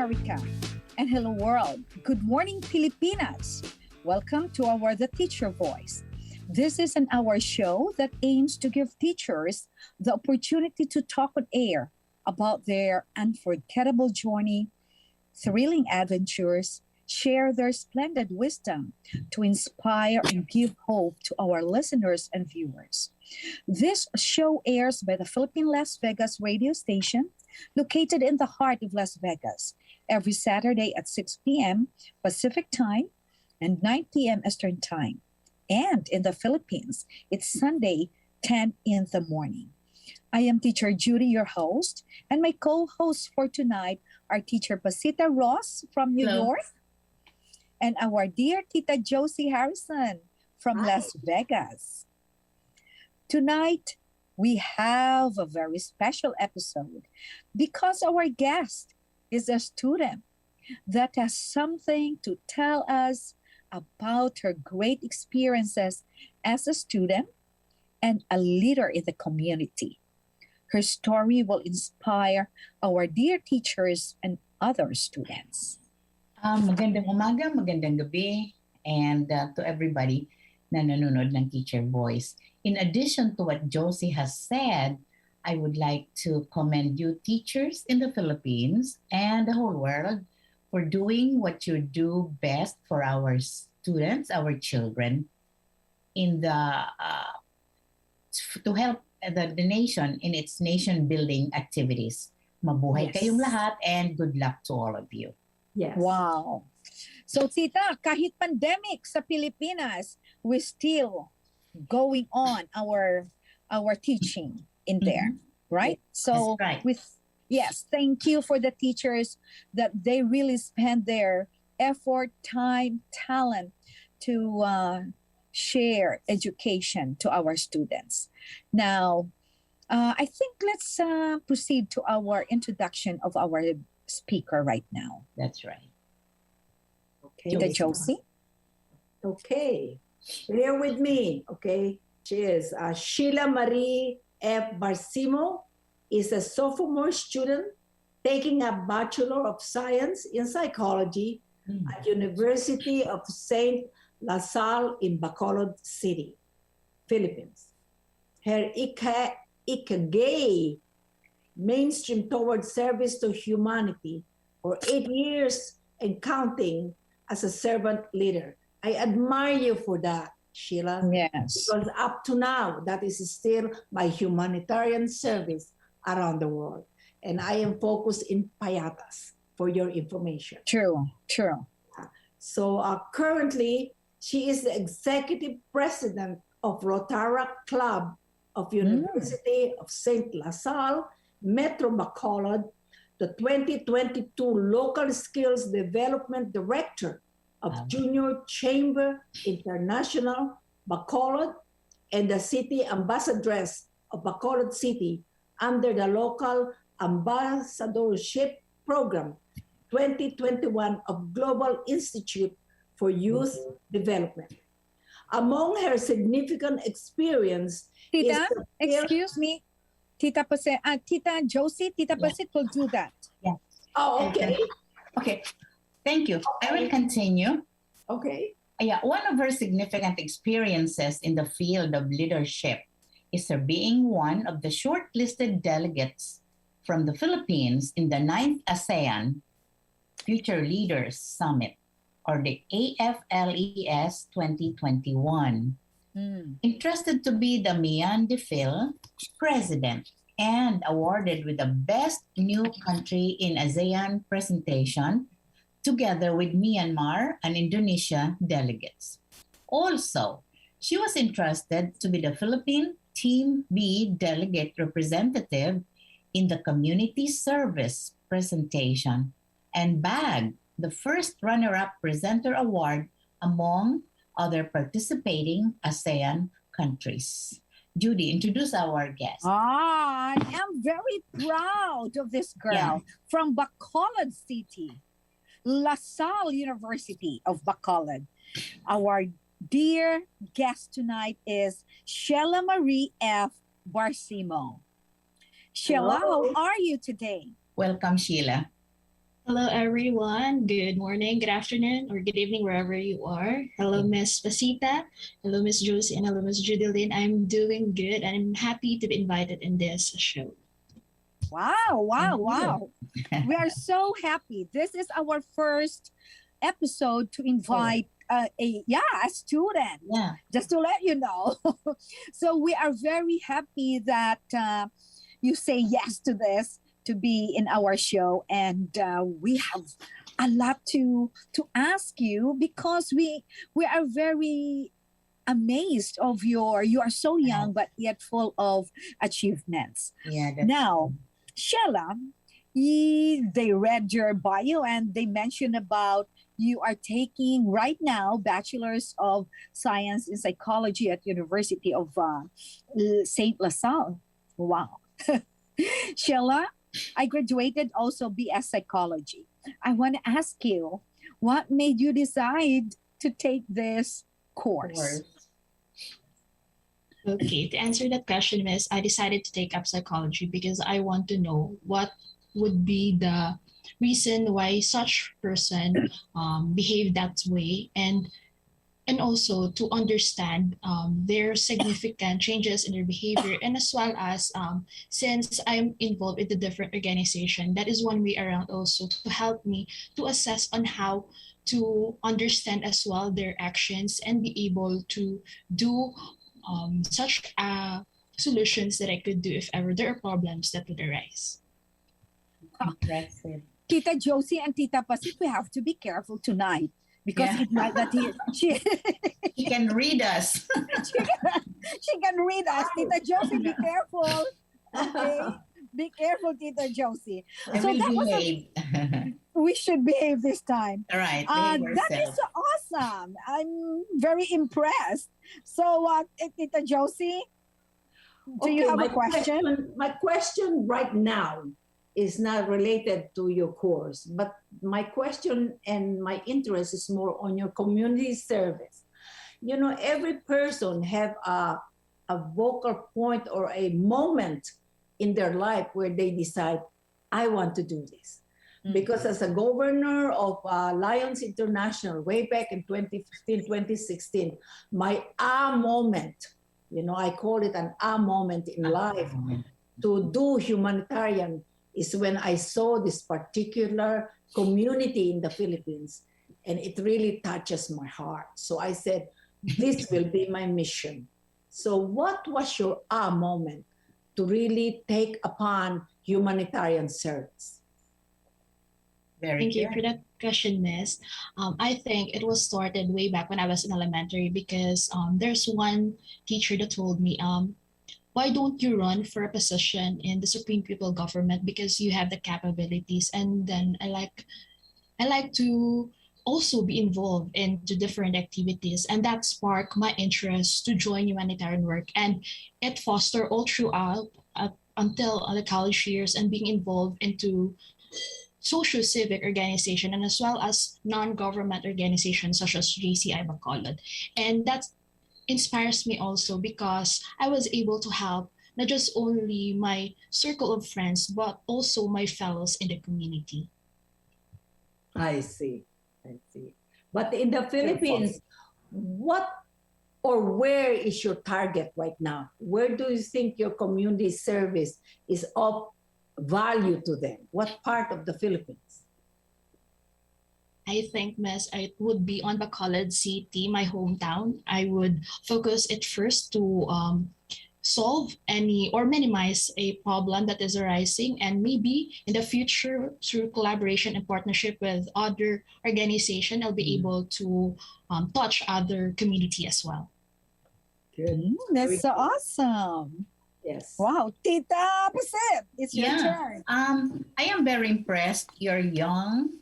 America. And hello, world. Good morning, Pilipinas. Welcome to our The Teacher Voice. This is an hour show that aims to give teachers the opportunity to talk on air about their unforgettable journey, thrilling adventures, share their splendid wisdom to inspire and give hope to our listeners and viewers. This show airs by the Philippine Las Vegas radio station located in the heart of Las Vegas every Saturday at 6 p.m. Pacific Time and 9 p.m. Eastern Time. And in the Philippines, it's Sunday, 10 in the morning. I am Teacher Judy, your host, and my co-hosts for tonight are Teacher Pasita Ross from New Hello. York and our dear Tita Josie Harrison from Hi. Las Vegas. Tonight, we have a very special episode because our guest is a student that has something to tell us about her great experiences as a student and a leader in the community. Her story will inspire our dear teachers and other students. Magandang umaga, magandang gabi, and to everybody na nanonood ng Teacher Voice. In addition to what Josie has said, I would like to commend you teachers in the Philippines and the whole world for doing what you do best for our students, our children, in the to help the nation in its nation-building activities. Mabuhay Yes. kayong lahat and good luck to all of you. Yes. Wow. So tita, kahit pandemic sa Pilipinas, we still going on our teaching in there, right? So That's right. yes, thank you for the teachers that they really spend their effort, time, talent to share education to our students. Now, I think let's proceed to our introduction of our speaker right now. That's right. Okay. Tita Josie. Okay. Bear with me. Okay. She is Shiela Marie Barcimo is a sophomore student taking a Bachelor of Science in Psychology at University of St. La Salle in Bacolod City, Philippines. Her Ikagay mainstream towards service to humanity for 8 years and counting as a servant leader. I admire you for that, Sheila. Yes. Because up to now, that is still my humanitarian service around the world. And I am focused in Payatas for your information. True. So currently, she is the executive president of Rotaract Club of University of St. La Salle, Metro Bacolod, the 2022 Local Skills Development Director of Junior Chamber International, Bacolod, and the City Ambassadress of Bacolod City under the Local Ambassadorship Program 2021 of Global Institute for Youth Development. Among her significant experience Tita, is the excuse me. Tita Josie, Tita Pasit will do that. Oh, okay. Okay, thank you. I will continue. Okay. One of her significant experiences in the field of leadership is her being one of the shortlisted delegates from the Philippines in the 9th ASEAN Future Leaders Summit, or the AFLES 2021. Entrusted to be the Mian de Phil president and awarded with the Best New Country in ASEAN presentation, together with Myanmar and Indonesia delegates. Also, she was entrusted to be the Philippine Team B delegate representative in the Community Service presentation and bagged the first runner-up presenter award among other participating ASEAN countries. Judy, introduce our guest. I am very proud of this girl from Bacolod City, La Salle University of Bacolod. Our dear guest tonight is Shiela Marie Barcimo. Shiela, how Hello. are you today? Welcome, Sheila. Hello, everyone. Good morning, good afternoon, or good evening, wherever you are. Hello, Miss Pasita. Hello, Miss Josie, and hello, Miss Judeline. I'm doing good, and I'm happy to be invited in this show. Wow, wow, Thank you. wow. We are so happy. This is our first episode to invite a student. Yeah. Just to let you know. So we are very happy that you say yes to this to be in our show, and we have a lot to ask you because we are very amazed of you are so young but yet full of achievements. Yeah. That's Now, Shella, they read your bio and they mentioned about you are taking right now Bachelor's of Science in Psychology at University of Saint LaSalle. Wow. Shella, I graduated also BS Psychology. I want to ask you, what made you decide to take this course? course. Okay, to answer that question, Miss, I decided to take up psychology because I want to know what would be the reason why such person behave that way, and also to understand their significant changes in their behavior, and as well as since I'm involved in the different organization, that is one way around also to help me to assess on how to understand as well their actions and be able to do such solutions that I could do if ever there are problems that would arise. Impressive. Tita Josie and Tita Pasit, we have to be careful tonight because Yeah. it might that she He can read us. she can read us. Tita Josie, be careful. Okay, be careful, Tita Josie. I So will that was behave. we should behave this time. All right. Behave That is yourself. so awesome. I'm very impressed. So, Tita Josie, do you have a question? My question right now is not related to your course, but my question and my interest is more on your community service. You know, every person have a vocal point or a moment in their life where they decide, I want to do this. Because as a governor of Lions International way back in 2015, 2016, my moment, you know, I call it an moment in life to do humanitarian is when I saw this particular community in the Philippines, and it really touches my heart. So I said, this will be my mission. So what was your moment to really take upon humanitarian service? Very Thank you good. for that question, Miss. I think it was started way back when I was in elementary because there's one teacher that told me, why don't you run for a position in the Supreme People government because you have the capabilities? And then I like to also be involved into different activities, and that sparked my interest to join humanitarian work, and it fostered all throughout until the college years and being involved into social civic organization and as well as non-government organizations such as JCI Bacolod. And that inspires me also because I was able to help not just only my circle of friends, but also my fellows in the community. I see. I see. But in the Philippines, what or where is your target right now? Where do you think your community service is of value to them? What part of the Philippines? I think, Miss, it would be on Bacolod City, my hometown. I would focus it first to solve any or minimize a problem that is arising, and maybe in the future through collaboration and partnership with other organization I'll be able to touch other community as well. Good. That's so awesome. Yes. Wow, Tita Pasit, it's your turn. I am very impressed. You're young.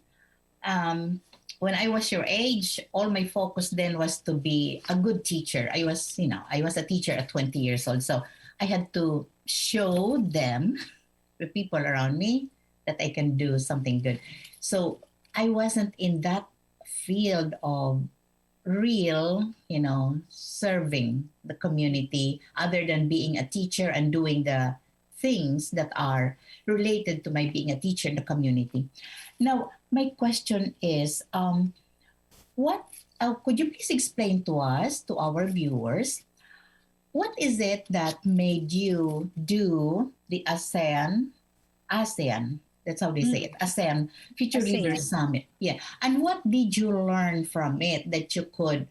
When I was your age, all my focus then was to be a good teacher. I was a teacher at 20 years old. So I had to show them, the people around me, that I can do something good. So I wasn't in that field of real, serving the community other than being a teacher and doing the things that are related to my being a teacher in the community. Now, my question is, what could you please explain to us, to our viewers, what is it that made you do the ASEAN, that's how they say it, ASEAN Future Leaders ASEAN. Summit? Yeah. And what did you learn from it that you could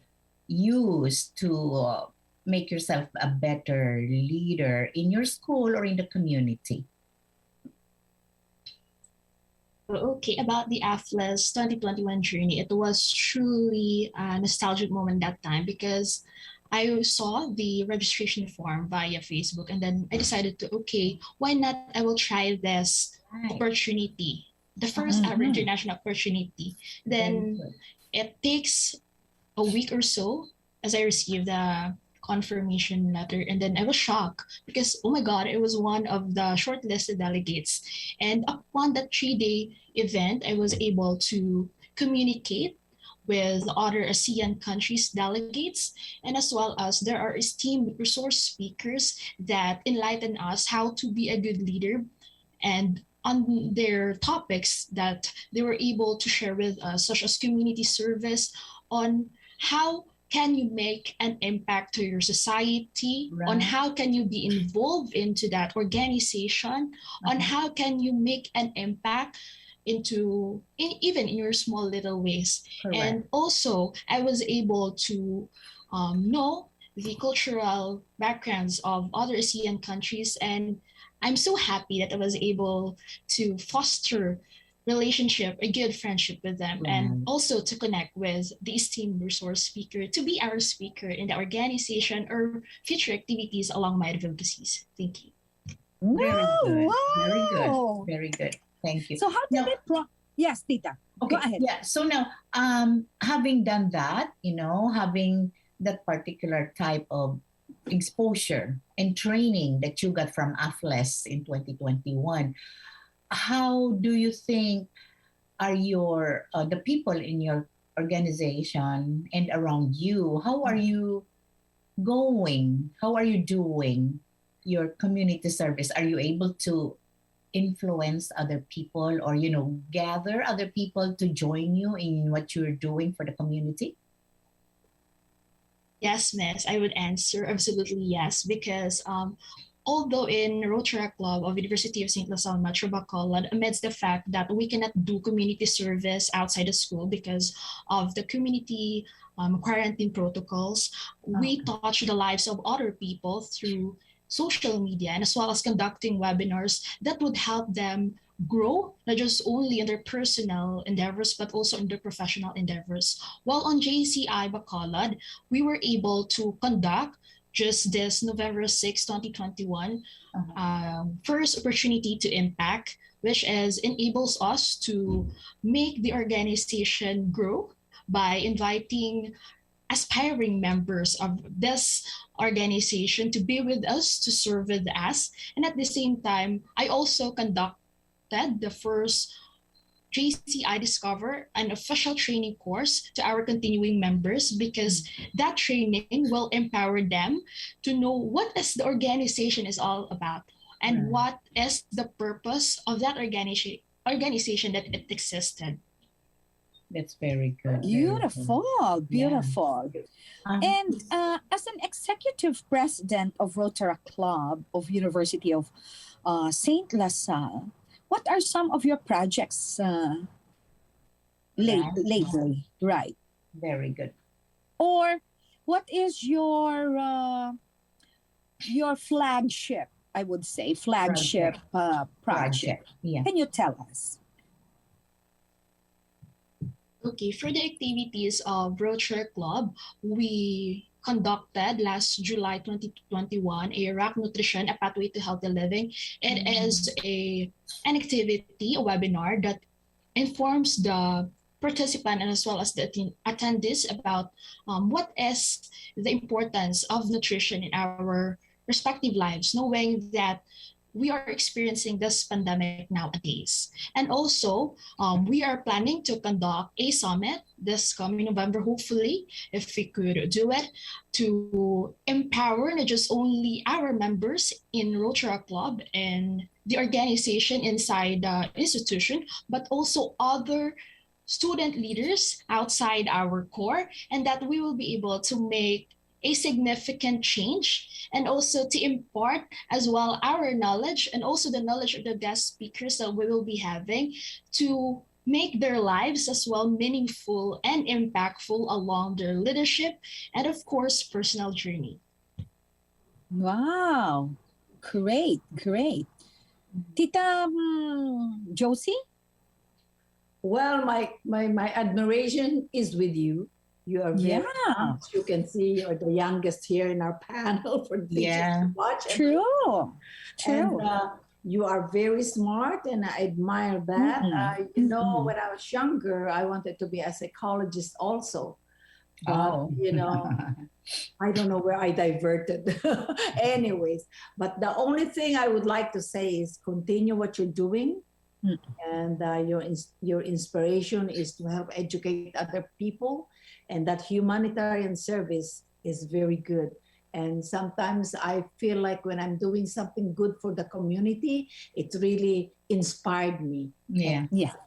use to make yourself a better leader in your school or in the community? Okay, about the AFLES 2021 journey, it was truly a nostalgic moment that time because I saw the registration form via Facebook and then I decided to, okay, why not I will try this Right. opportunity, the first ever Mhm. international opportunity. Very Then good. it takes a week or so as I received the confirmation letter. And then I was shocked because, oh my God, it was one of the shortlisted delegates. And upon that 3-day event, I was able to communicate with other ASEAN countries delegates, and as well as there are esteemed resource speakers that enlighten us how to be a good leader and on their topics that they were able to share with us, such as community service, on how can you make an impact to your society, on Right. how can you be involved into that organization, on how can you make an impact even in your small little ways. Correct. And also I was able to know the cultural backgrounds of other ASEAN countries, and I'm so happy that I was able to foster relationship, a good friendship with them, and Right. also to connect with the esteemed resource speaker to be our speaker in the organization or future activities along my advocacies. Thank you. Very Wow, good. Very good. wow. Very good. Thank you. So how did Now, it Yes, Tita. okay, Go ahead. yeah. So now, having done that, having that particular type of exposure and training that you got from AFLES in 2021, how do you think are the people in your organization and around you? How are you going? How are you doing your community service? Are you able to influence other people or gather other people to join you in what you're doing for the community? Yes, Miss, I would answer absolutely yes because although in Rotary Club of University of St. Lasal Metro Bacolod, amidst the fact that we cannot do community service outside the school because of the community quarantine protocols, we Okay. touch the lives of other people through social media and as well as conducting webinars that would help them grow not just only in their personal endeavors but also in their professional endeavors. While on JCI Bacolod, we were able to conduct just this November 6, 2021, first opportunity to impact, which is enables us to make the organization grow by inviting aspiring members of this organization to be with us, to serve with us. And at the same time, I also conducted the first JCI Discover, an official training course to our continuing members because that training will empower them to know what is the organization is all about and Right. what is the purpose of that organization that it existed. That's very good. Very good. Beautiful, Yeah. beautiful. And as an executive president of Rotary Club of University of St. Lasal, what are some of your projects Right. lately? Right. Very good. Or what is your flagship? I would say flagship project. Yeah. Can you tell us? Okay, for the activities of Rotary Club, we conducted last July 2021 a Rock Nutrition, a Pathway to Healthy Living. It is an activity, a webinar that informs the participant and as well as the attendees about what is the importance of nutrition in our respective lives, knowing that we are experiencing this pandemic nowadays. And also, we are planning to conduct a summit this coming November, hopefully, if we could do it, to empower not just only our members in Rotary Club and the organization inside the institution, but also other student leaders outside our core, and that we will be able to make a significant change and also to impart as well our knowledge and also the knowledge of the guest speakers that we will be having to make their lives as well meaningful and impactful along their leadership and of course personal journey. Wow. Great, great. Tita Josie? Well, my admiration is with you. You are very young. As you can see, you're the youngest here in our panel for teachers to watch. True. And you are very smart, and I admire that. You know, when I was younger, I wanted to be a psychologist also. But, you know, I don't know where I diverted. Anyways, but the only thing I would like to say is continue what you're doing. And your inspiration is to help educate other people, and that humanitarian service is very good. And sometimes I feel like when I'm doing something good for the community, it really inspired me. Yeah.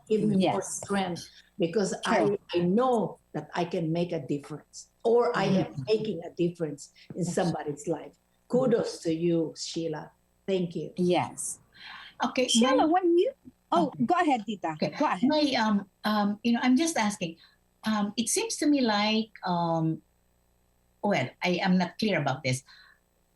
Give me more strength, because I know that I can make a difference, or I am making a difference in somebody's life. Kudos to you, Sheila. Thank you. Yes. Okay. Sheila, when you... Oh, go ahead, Tita. Okay. Go ahead. I'm just asking. It seems to me like, well, I am not clear about this.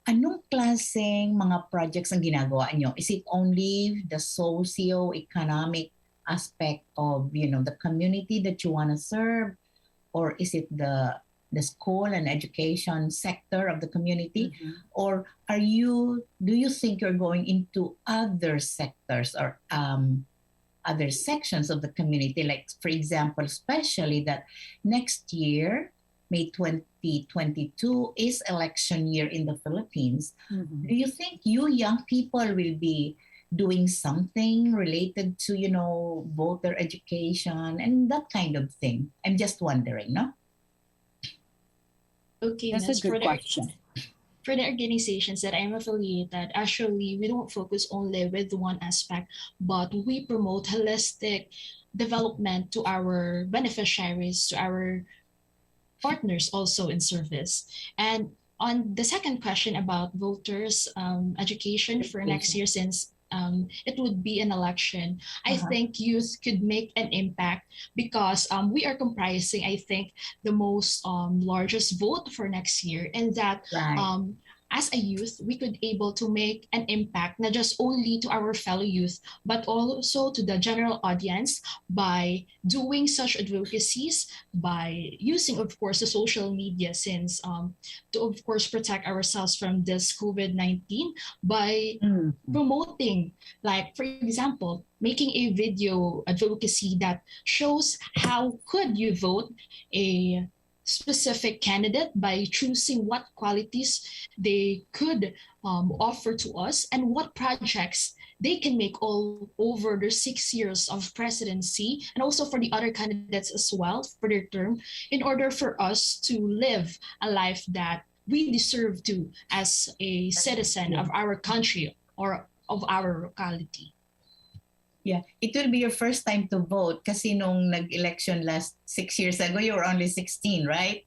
Anong klaseng mga projects ang ginagawa nyo? Is it only the socio-economic aspect of, the community that you want to serve? Or is it the school and education sector of the community? Or do you think you're going into other sectors or other sections of the community? Like, for example, especially that next year, May 2022 is election year in the Philippines. Do you think you young people will be doing something related to, voter education and that kind of thing? I'm just wondering, no? Okay, that's a good question. For the organizations that I'm affiliated, actually, we don't focus only with one aspect, but we promote holistic development to our beneficiaries, to our partners also in service. And on the second question about voters education for next year, since it would be an election, I think youth could make an impact because we are comprising, I think, the most largest vote for next year, and that as a youth, we could able to make an impact, not just only to our fellow youth, but also to the general audience by doing such advocacies, by using, of course, the social media, since to, of course, protect ourselves from this COVID-19 by promoting, like, for example, making a video advocacy that shows how could you vote a specific candidate by choosing what qualities they could offer to us and what projects they can make all over their 6 years of presidency, and also for the other candidates as well for their term, in order for us to live a life that we deserve to as a citizen of our country or of our locality. Yeah, it will be your first time to vote kasi nung nag-election last 6 years ago, you were only 16, right?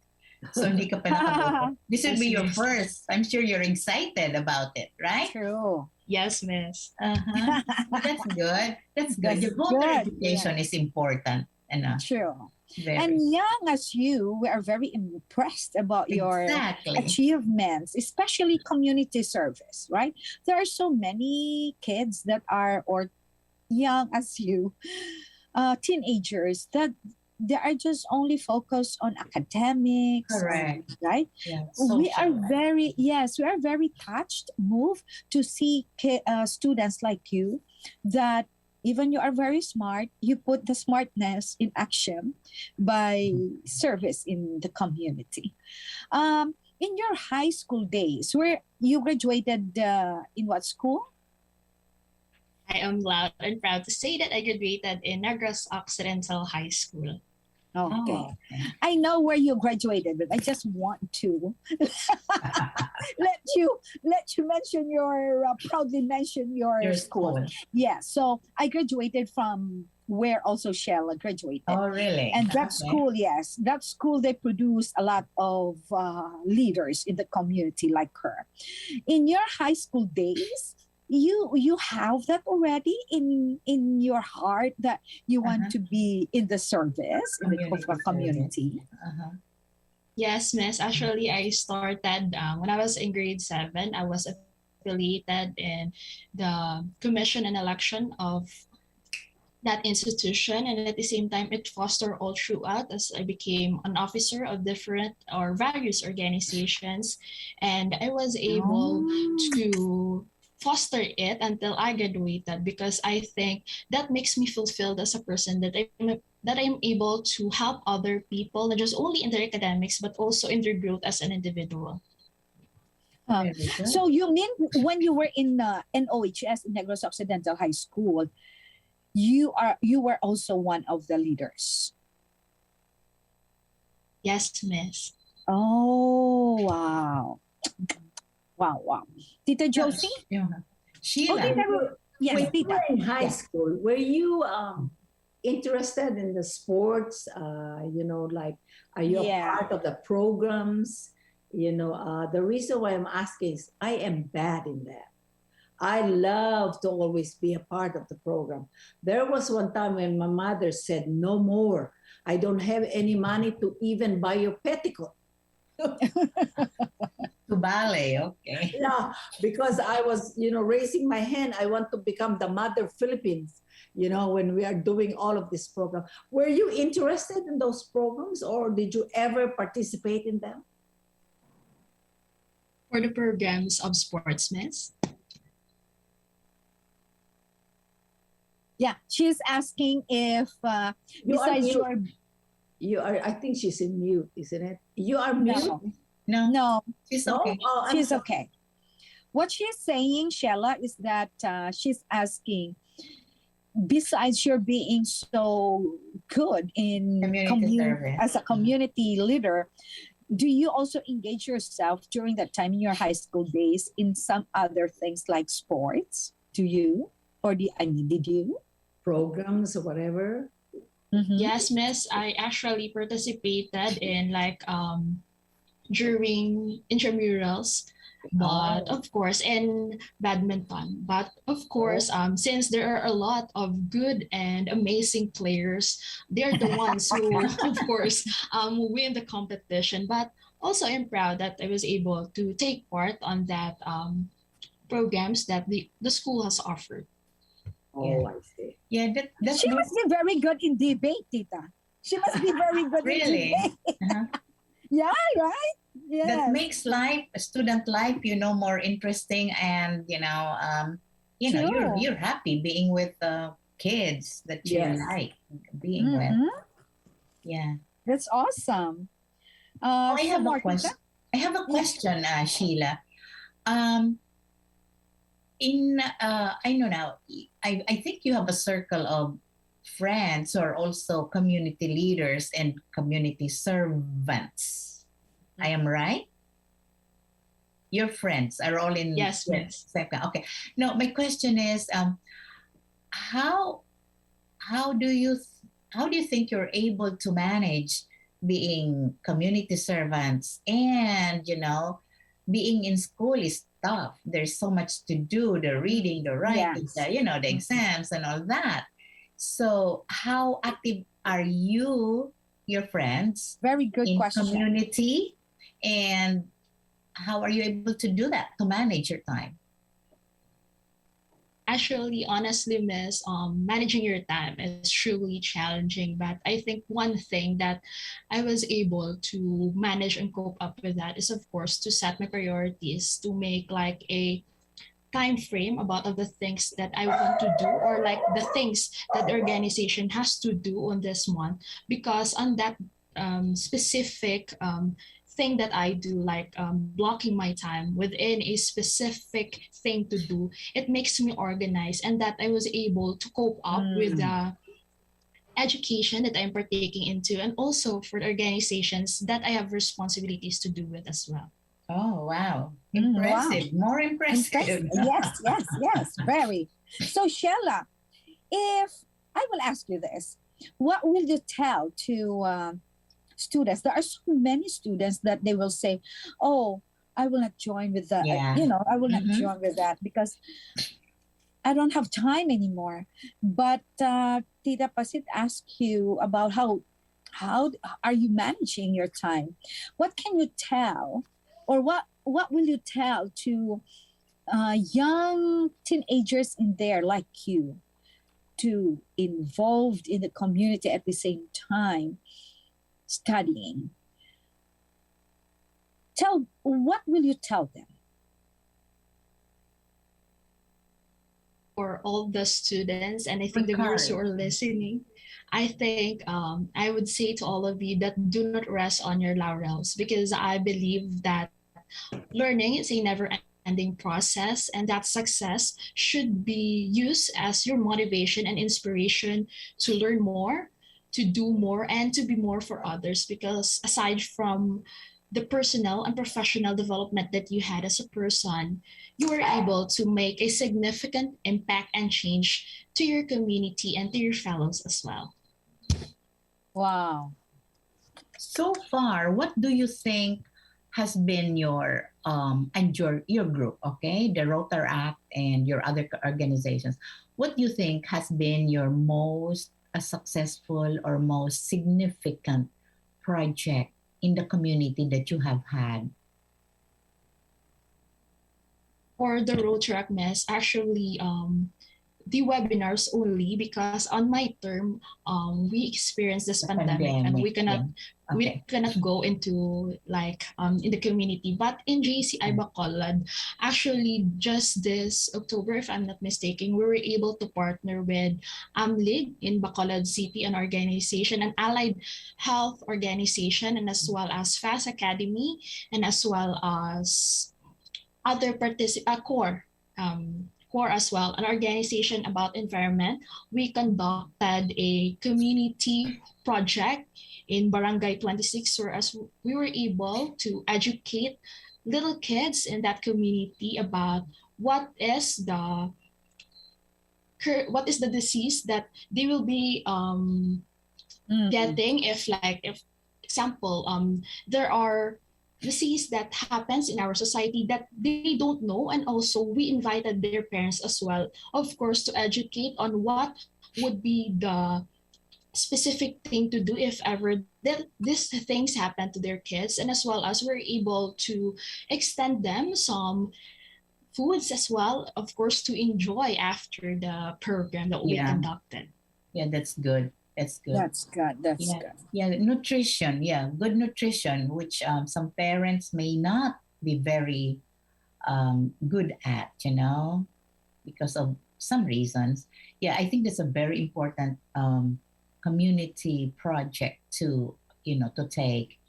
So hindi ka pa nakaboto. This will be your first. I'm sure you're excited about it, right? True. Yes, miss. That's good. That's good. Your voter education is important. True. Very. And young as you, we are very impressed about your achievements, especially community service, right? There are so many kids that are, or young as you, teenagers, that they are just only focused on academics. Correct. Right? Yeah, we are very touched, moved to see students like you, that even you are very smart, you put the smartness in action by service in the community. In your high school days, where you graduated in what school? I am loud and proud to say that I graduated in Negros Occidental High School. Okay. Oh, okay. I know where you graduated, but I just want to let you mention your proudly mention your Your school. school. Yeah. So I graduated from where also Shella graduated. Oh, really? And that Okay. school, yes, that school, they produce a lot of leaders in the community like her. In your high school days, you have that already in your heart that you want Uh-huh. to be in the service in the of a Community community. Uh-huh. Yes, miss. Actually, I started when I was in grade 7. I was affiliated in the commission and election of that institution, and at the same time it fostered all throughout as I became an officer of different or various organizations, and I was able Oh. to foster it until I graduated, because I think that makes me fulfilled as a person, that I'm able to help other people, not just only in their academics but also in their growth as an individual. Uh, Very good. so you mean when you were in NOHS in Negros Occidental High School, you were also one of the leaders? Yes, miss. Oh wow. Wow. Tita Josie? Yeah. Oh, Sheila. Tita, yes, When you Tita. were in high Yeah. school, were you interested in the sports? Like, are you a Yeah. part of the programs? The reason why I'm asking is I am bad in that. I love to always be a part of the program. There was one time when my mother said, "No more. I don't have any money to even buy your petticoat." To ballet, okay. Yeah, because I was, raising my hand. I want to become the mother Philippines, when we are doing all of this program. Were you interested in those programs, or did you ever participate in them? For the programs of sports, miss. Yeah, she's asking if You are besides mute. your You are. I think she's in mute, isn't it? You are mute. no, No, no, she's No? okay. Oh, I'm she's sorry. okay. What she's saying, Shella, is that she's asking, besides your being so good in Community service. as a community leader, do you also engage yourself during that time in your high school days in some other things like sports? Do you? Or did you? Programs or whatever. Mhm. Yes, miss. I actually participated in during intramurals, but Oh. of course in badminton. But of course, since there are a lot of good and amazing players, they're the ones who, of course, win the competition. But also, I'm proud that I was able to take part on that programs that the school has offered. Oh, I see. Yeah, that's She must be very good in debate, Tita. She must be very good really. in debate. Uh-huh. Yeah, right? Yes. That makes student life, more interesting, and True. you're happy being with kids that you Yes. like being with. Mhm. Yeah. That's awesome. Oh, I have some a more, question. Tita? I have a question, Sheila. Um, I know now. I think you have a circle of friends who are also community leaders and community servants. I am right? Your friends are all in Yes, miss. Okay. No, my question is, how how do you how do you think you're able to manage being community servants and being in school is tough. There's so much to do, the reading, the writing, Yes. the exams and all that. So how active are you, your friends, Very good in question. community, and how are you able to do that, to manage your time? Actually, honestly, miss, managing your time is truly challenging. But I think one thing that I was able to manage and cope up with that is, of course, to set my priorities, to make like a time frame about of the things that I want to do, or like the things that the organization has to do on this month. Because on that specific thing that I do, like blocking my time within a specific thing to do, it makes me organized, and that I was able to cope up with Mm. the education that I'm partaking into, and also for the organizations that I have responsibilities to do with as well. Oh, wow. Wow. Impressive. More Impressive. impressive. Yes, yes, yes. Very. So, Shella, if I will ask you this, what will you tell to students? There are so many students that they will say, "Oh, I will not join with that. Yeah. I will not Mm-hmm. join with that because I don't have time anymore." But Tita Pasit asked you about how are you managing your time? What can you tell, or what will you tell to young teenagers in there like you to involved in the community at the same time studying? Tell what will you tell them? For all the students, and I think the viewers who Carl. are listening, I think I would say to all of you that do not rest on your laurels, because I believe that learning is a never ending process, and that success should be used as your motivation and inspiration to learn more, to do more, and to be more for others. Because aside from the personal and professional development that you had as a person, you were able to make a significant impact and change to your community and to your fellows as well. Wow. So far, what do you think has been your and your group, okay, the Rotaract and your other organizations? What do you think has been your most successful or most significant project in the community that you have had? For the road track mess, actually, the webinars only, because on my term, we experienced this The pandemic and pandemic, yeah. we Okay. cannot go into like in the community. But in JCI Bacolod, actually just this October, if I'm not mistaken, we were able to partner with AMLIG in Bacolod City, an organization, an allied health organization, and as well as FAST Academy, and as well as other core core as well, an organization about environment. We conducted a community project in Barangay 26, whereas we were able to educate little kids in that community about what is the disease that they will be getting, if like if example there are disease that happens in our society that they don't know, and also we invited their parents as well, of course, to educate on what would be the specific thing to do if ever that these things happen to their kids, and as well as we're able to extend them some foods as well, of course, to enjoy after the program that we Yeah. conducted. Yeah, that's good. That's good. That's good. That's Yeah, good. yeah, nutrition. Yeah, good nutrition, which some parents may not be very good at, because of some reasons. Yeah, I think that's a very important community project to, to take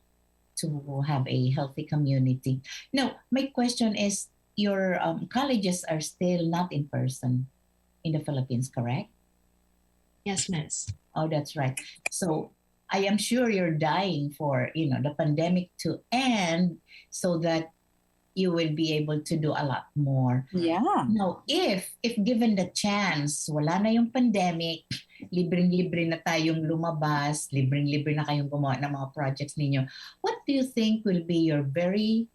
to have a healthy community. Now, my question is, your colleges are still not in person in the Philippines, correct? Yes, miss. Oh, that's right. So I am sure you're dying for, the pandemic to end so that you will be able to do a lot more. Yeah. Now, if given the chance, wala na yung pandemic, libreng-libre na tayong lumabas, libreng-libre na kayong gumawa ng mga projects ninyo, what do you think will be your very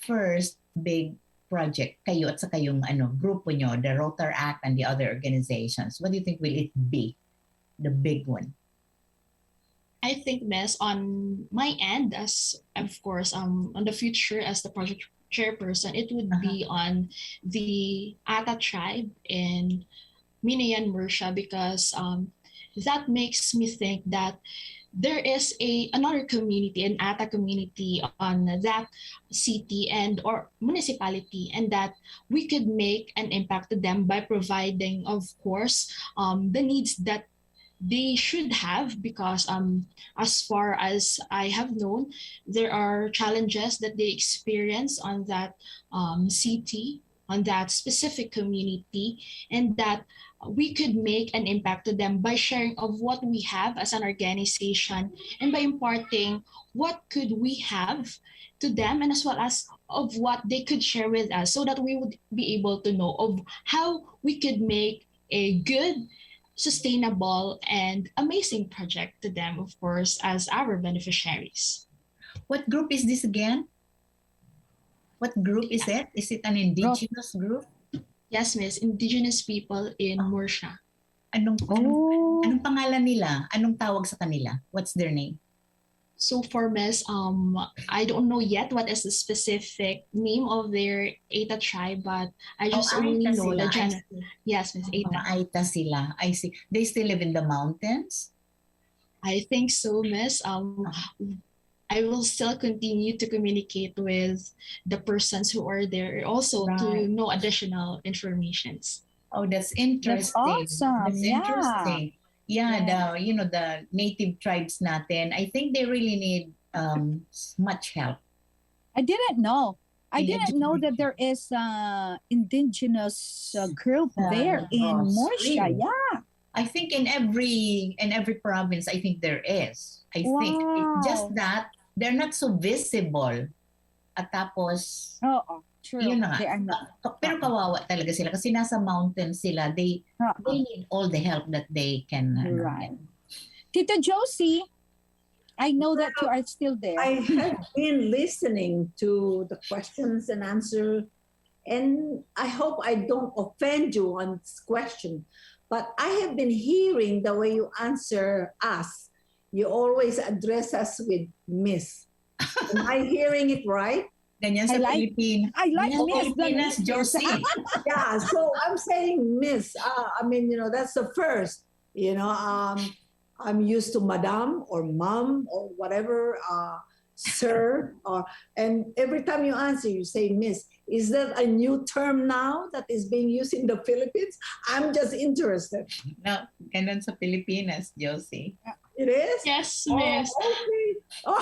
first big project, kayo at saka yung grupo nyo, the Rotaract and the other organizations? What do you think will it be? The big one. I think, Miss, on my end, as of course, on the future as the project chairperson, it would be on the Ata tribe in Minayan Mursha, because that makes me think that there is another community, an Ata community on that city and or municipality, and that we could make an impact to them by providing, of course, the needs that they should have, because as far as I have known, there are challenges that they experience on that city, on that specific community, and that we could make an impact to them by sharing of what we have as an organization, and by imparting what could we have to them, and as well as of what they could share with us, so that we would be able to know of how we could make a good, sustainable, and amazing project to them, of course, as our beneficiaries. What group is this again? What group is it? Is it an indigenous group? Yes, Miss. Indigenous people in Murcia. Anong pangalan nila? Anong tawag sa kanila? What's their name? So for Miss, I don't know yet what is the specific name of their Aita tribe, but I just only Aita know sila. the general. Yes, Miss, Mga Aita. Aita sila. I see. They still live in the mountains? I think so, Miss. I will still continue to communicate with the persons who are there, also to Right. know additional informations. Oh, that's interesting. awesome. That's Yeah. interesting. Yeah, Yeah. the native tribes natin, I think they really need much help. I didn't know. I In didn't know that there is indigenous group there in Murcia. really? Yeah. I think in every province, I think there is. I think it's just Wow. that they're not so visible. At tapos, Oh, true. yun na nga. They are not. Pero kawawa talaga sila kasi nasa mountains sila. They need all the help that they can. Right. Tita Josie, I know that you are still there. I have been listening to the questions and answer, and I hope I don't offend you on this question, but I have been hearing the way you answer us. You always address us with Miss. Am I hearing it right? Ganyan sa I like- Philippines. I like Yes, Miss Pilipinas, Denise. Josie. Yeah, so I'm saying Miss. I mean, that's the first. I'm used to Madam or Mom or whatever, Sir, and every time you answer, you say Miss. Is that a new term now that is being used in the Philippines? I'm just interested. No, ganun sa Pilipinas, Josie. It is? Yes, Oh, Miss. okay. Oh,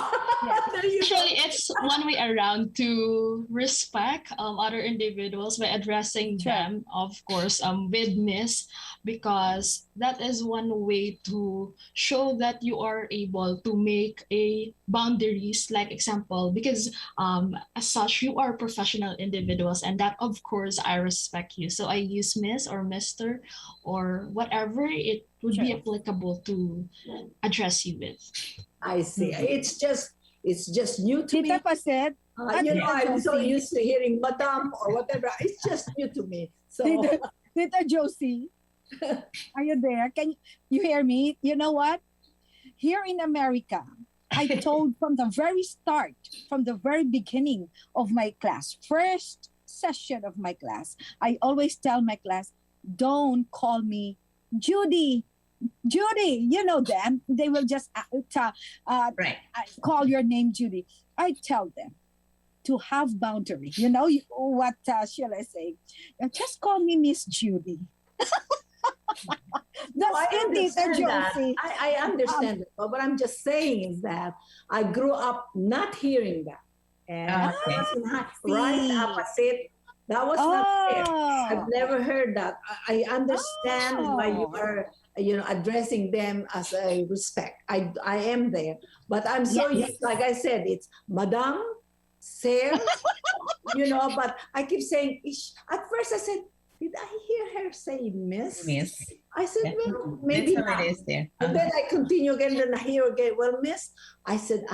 there you go. Actually, it's one way around to respect other individuals by addressing Sure. them, of course, with Miss, because that is one way to show that you are able to make a boundaries, like example, because as such, you are professional individuals, and that, of course, I respect you. So I use Miss or Mister or whatever it would be Sure. applicable to address you with. I see. It's just new to me. Tita Paset, I'm so Josie. used to hearing Madam or whatever. It's just new to me. So Tita Josie, are you there? Can you hear me? You know what? Here in America, I told from the very start, from the very beginning of my class, first session of my class, I always tell my class, don't call me Judy. Judy, you know them. They will just Right. call your name Judy. I tell them to have boundary. You know what shall I say? Just call me Miss Judy. That's I it, Tita understand that. Josie. I understand it. But what I'm just saying is that I grew up not hearing that. And Okay. that was right opposite. That was not it. I've never heard that. I understand why you are addressing them as a respect. I am there. But I'm so Yes. used, like I said, it's Madam, Sir, but I keep saying, at first I said, did I hear her say Miss? Miss. I said, Yeah. well, maybe That's how not. it is there. And then I continue again, then I hear again, well, Miss. I said,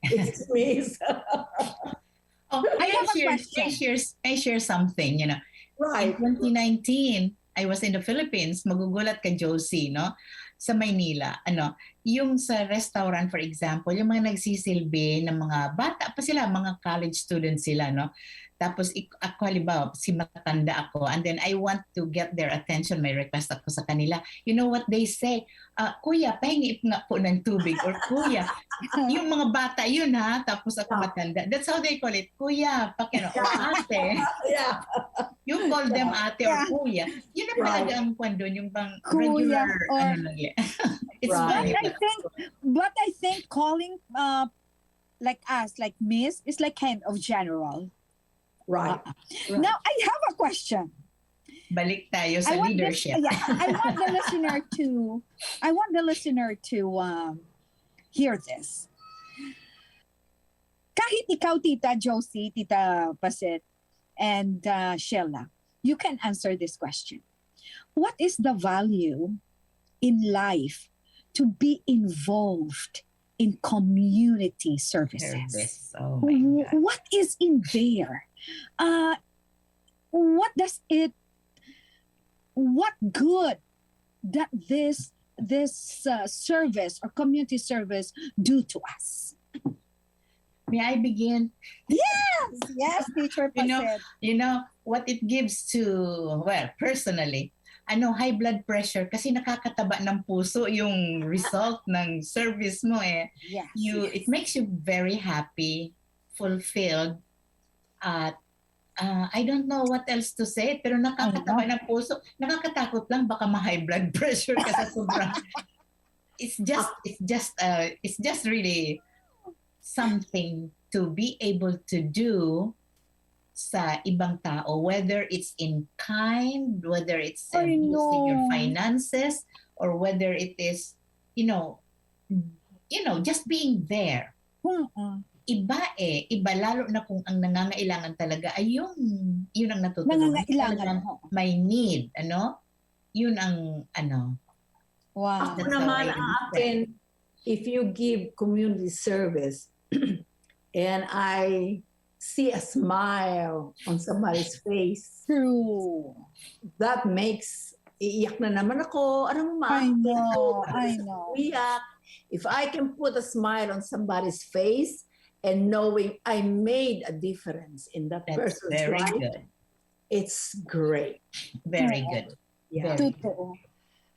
it's Miss. Oh, I have a question. I share something, Right. In 2019, I was in the Philippines. Magugulat ka, Josie, no? Sa Maynila. Yung sa restaurant, for example, yung mga nagsisilbi ng mga bata pa sila, mga college students sila, no? Tapos ako halimbawa, si matanda ako, and then I want to get their attention, may request ako sa kanila. You know what they say? Kuya, pahingi nga po ng tubig. Or kuya, yung mga bata yun ha, tapos ako matanda. That's how they call it. Kuya, or ate. Yeah. You call them ate or kuya. Yun ang talaga ang kwan doon, yung bang Kuya regular, or- ano lang yan. It's Right. funny. But I think calling like us, like Miss, is like kind of general. Right. Now I have a question. Balik tayo sa leadership. I want the listener to hear this. Kahit ikaw, Tita Josie, Tita Pasit, and Shiela, you can answer this question. What is the value in life to be involved in community services? Service. Oh my God. What is in there? What does it? What good that this service or community service do to us? May I begin? Yes, Teacher You know, Pasit. You know, what it gives to, well, personally, high blood pressure kasi nakakataba ng puso yung result ng service mo eh. Yes. It makes you very happy, fulfilled, at I don't know what else to say, pero nakakataba ng puso. Nakakatakot lang baka ma-high blood pressure ka sa sobrang. It's just really something to be able to do sa ibang tao, whether it's in kind, whether it's using your finances, or whether it is, just being there. Iba lalo na kung ang nangangailangan talaga ay yun ang natutulungan. Nangangailangan. May need, yun ang, Wow. Ako naman ang akin, if you give community service and I see a smile on somebody's face, True. that makes, iiyak na naman ako. Ano mo, I know. Iiyak. If I can put a smile on somebody's face and knowing I made a difference in that That's person's very life, good. it's great. Very good. Yeah. Very Totoo.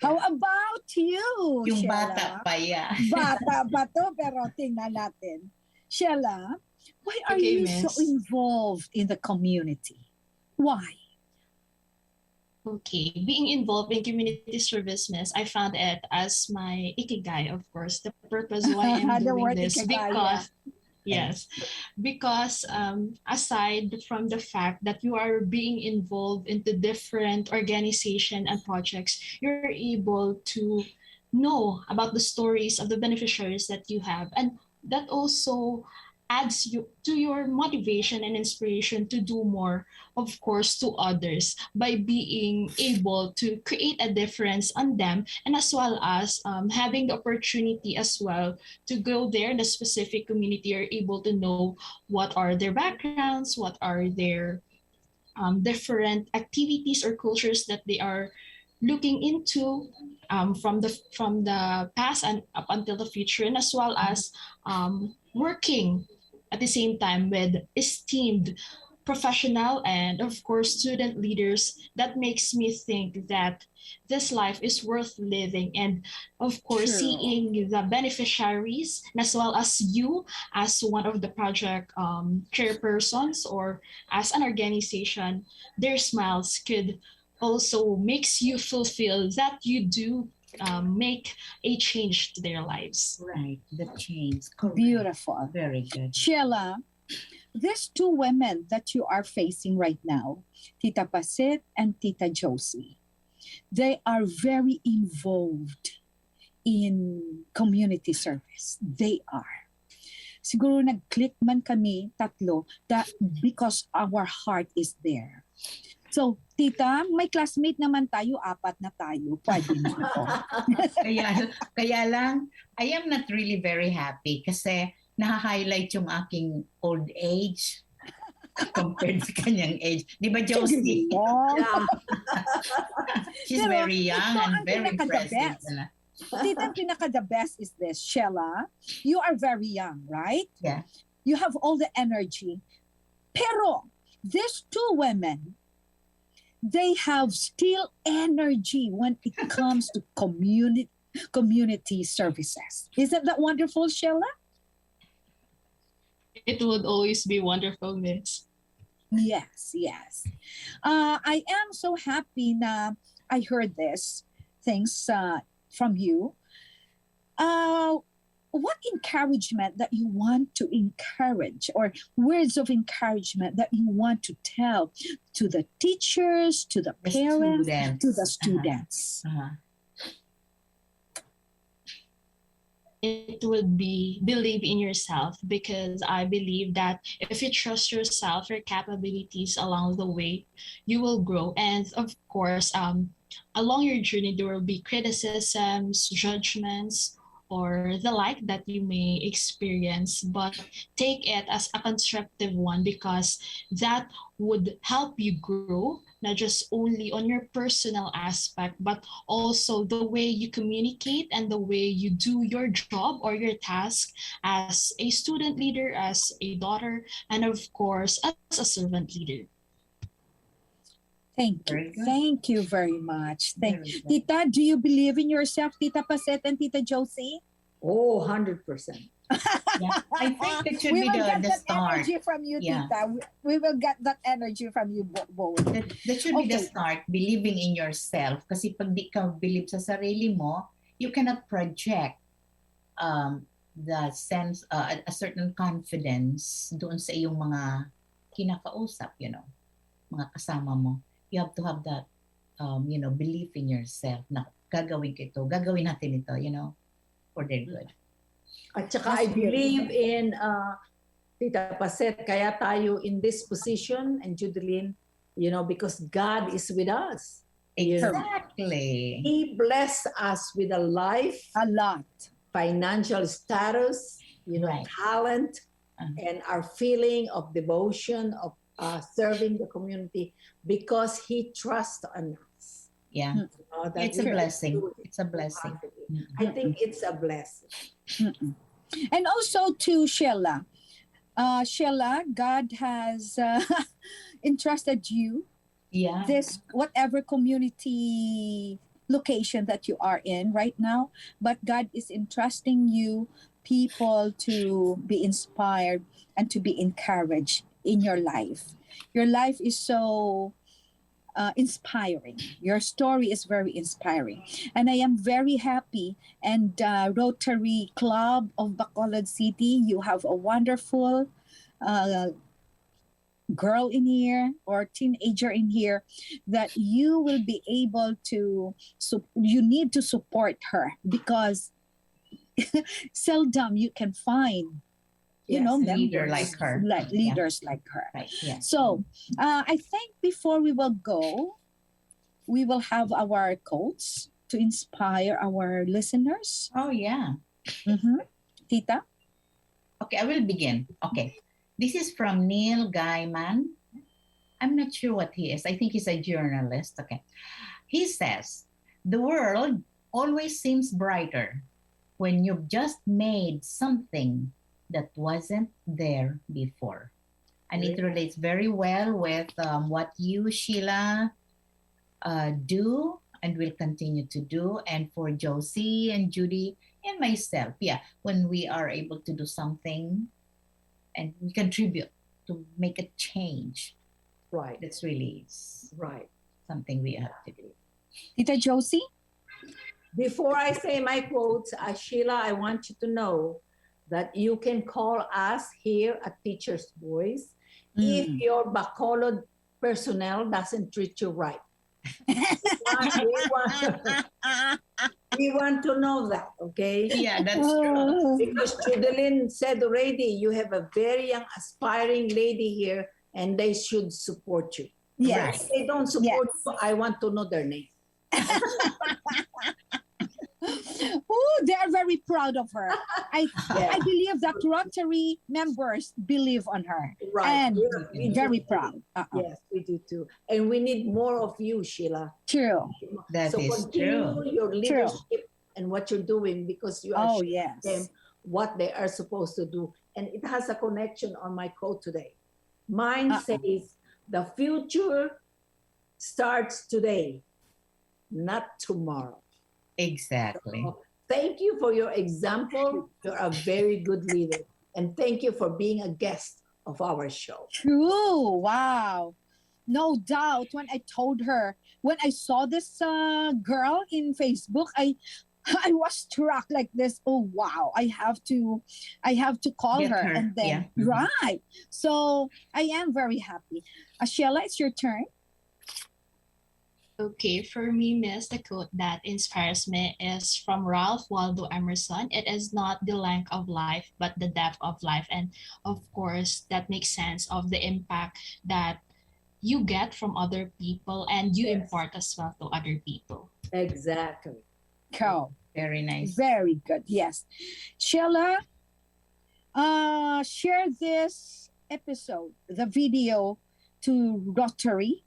How about you, Yung Shiela? bata pa yan. Bata ba to? Pero tingnan natin. Shiela, why are Okay, you so Miss. involved in the community? Why? Okay, being involved in community service, Miss, I found it as my ikigai, of course, the purpose why I'm The doing word this. ikigai, Because aside from the fact that you are being involved into different organization and projects, you're able to know about the stories of the beneficiaries that you have, and that also adds you to your motivation and inspiration to do more, of course, to others by being able to create a difference on them, and as well as having the opportunity as well to go there in a specific community, are able to know what are their backgrounds, what are their different activities or cultures that they are looking into from the past and up until the future, and as well as working at the same time with esteemed professional and of course student leaders. That makes me think that this life is worth living, and of course True. seeing the beneficiaries as well as you as one of the project chairpersons or as an organization, their smiles could also makes you fulfill that you do make a change to their lives. Right, the change. Correct. Beautiful. Very good. Shiela, these two women that you are facing right now, Tita Pasit and Tita Josie, they are very involved in community service. They are. Siguro nag-click man kami tatlo that because our heart is there. So, Tita, may classmate naman tayo, 4 na tayo. Pwede na ako. Kaya lang, I am not really very happy kasi naha-highlight yung aking old age compared sa kanyang age. Di ba, Josie? Yeah. She's Pero very young ito and ang very pinaka-the impressive. best. Tita, ang pinaka-the best is this, Shiela. You are very young, right? Yeah. You have all the energy. Pero, these two women, they have still energy when it comes to community services. Isn't that wonderful, Sheila? It would always be wonderful, Miss. Yes, yes. I am so happy na I heard this things from you. Uh, what encouragement that you want to encourage, or words of encouragement that you want to tell to the teachers, to the The parents, to the students. students? It would be believe in yourself, because I believe that if you trust yourself, your capabilities along the way, you will grow. And of course, along your journey, there will be criticisms, judgments, or the like that you may experience, but take it as a constructive one, because that would help you grow, not just only on your personal aspect, but also the way you communicate and the way you do your job or your task as a student leader, as a daughter, and of course, as a servant leader. Thank Very you. good. Thank you very much. Very good. Tita, do you believe in yourself, Tita Paset and Tita Josie? Oh, 100%. Yeah. I think it should We be will get the that start. energy from you, Yeah. Tita. We will get that energy from you both. That should be the Okay. start, believing in yourself. Kasi pag di ka believe sa sarili mo, you cannot project the sense, a certain confidence doon sa iyong mga kinakausap, mga kasama mo. You have to have that, belief in yourself na gagawin ko ito, gagawin natin ito, for their good. At saka I believe in Tita Paset, kaya tayo in this position, and Judeline, because God is with us. Exactly. He blessed us with a life, A lot. financial status, Right. talent, and our feeling of devotion, of serving the community, because He trusts on us. Yeah. That It's a we can blessing. do it It's a blessing. positively. I think it's a blessing. And also to Sheila. Sheila, God has entrusted you Yeah. this whatever community location that you are in right now, but God is entrusting you people to be inspired and to be encouraged in your life. Your life is so inspiring. Your story is very inspiring. And I am very happy. And Rotary Club of Bacolod City, you have a wonderful girl in here or teenager in here that you will be able to, you need to support her, because seldom you can find leader members like her. leaders like her. Right. Yeah. So I think before we will go, we will have our quotes to inspire our listeners. Oh yeah. Tita? Okay, I will begin. Okay. This is from Neil Gaiman. I'm not sure what he is. I think he's a journalist. Okay. He says, the world always seems brighter when you've just made something that wasn't there before. And it relates very well with what you, Sheila, do and will continue to do. And for Josie and Judy and myself, when we are able to do something and we contribute to make a change, Right. that's really Right. something we have to do. Tita Josie? Before I say my quotes, Sheila, I want you to know that you can call us here at Teacher's Voice if your Bacolod personnel doesn't treat you right. We want to know that, okay? Yeah, that's true. Because Judeline said already, you have a very young, aspiring lady here, and they should support you. Yes. If they don't support you, I want to know their name. Oh, they are very proud of her. I believe that Rotary members believe on her. Right. And We very do. proud. Yes, we do too. And we need more of you, Sheila. True. That so is continue true. your leadership and what you're doing, because you are Oh, showing yes. them what they are supposed to do. And it has a connection on my quote today. Mine says, The future starts today, not tomorrow. Exactly. So, thank you for your example. You're a very good leader. And thank you for being a guest of our show. True. Wow. No doubt. When I told her, when I saw this girl in Facebook, I was struck like this. Oh wow! I have to call Get her, her. and then Yeah. right. So I am very happy. Sheila, it's your turn. Okay, for me, Miss, the quote that inspires me is from Ralph Waldo Emerson. It is not the length of life, but the depth of life. And of course, that makes sense of the impact that you get from other people and you Yes. impart as well to other people. Exactly. Cool. Very nice. Very good. Yes, Sheila. Share this episode, the video, to Rotary,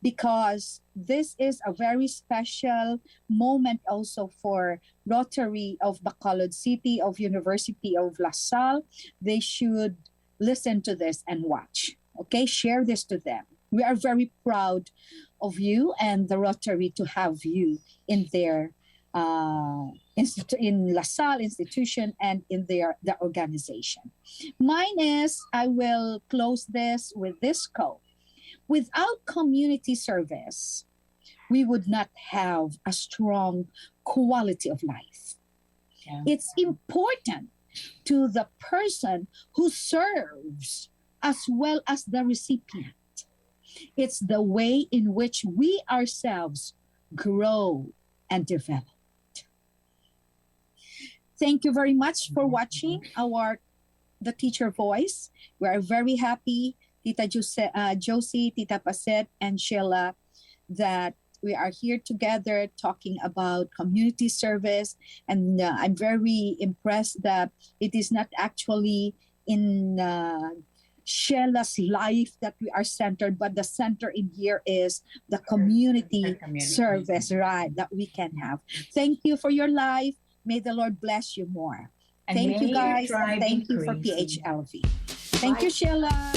because this is a very special moment also for Rotary of Bacolod City, of University of La Salle. They should listen to this and watch. Okay, share this to them. We are very proud of you and the Rotary to have you in their in La Salle institution and in the organization. Mine is, I will close this with this quote. Without community service, we would not have a strong quality of life. Yeah. It's important to the person who serves as well as the recipient. It's the way in which we ourselves grow and develop. Thank you very much for watching the Teacher Voice. We are very happy, Tita Josie, Tita Paset, and Sheila, that we are here together talking about community service. And I'm very impressed that it is not actually in Sheila's life that we are centered, but the center in here is the community service, right, that we can have. Thank you for your life. May the Lord bless you more. And Thank may you, your guys. tribe Thank you for increase. PHLV. Thank you, Sheila.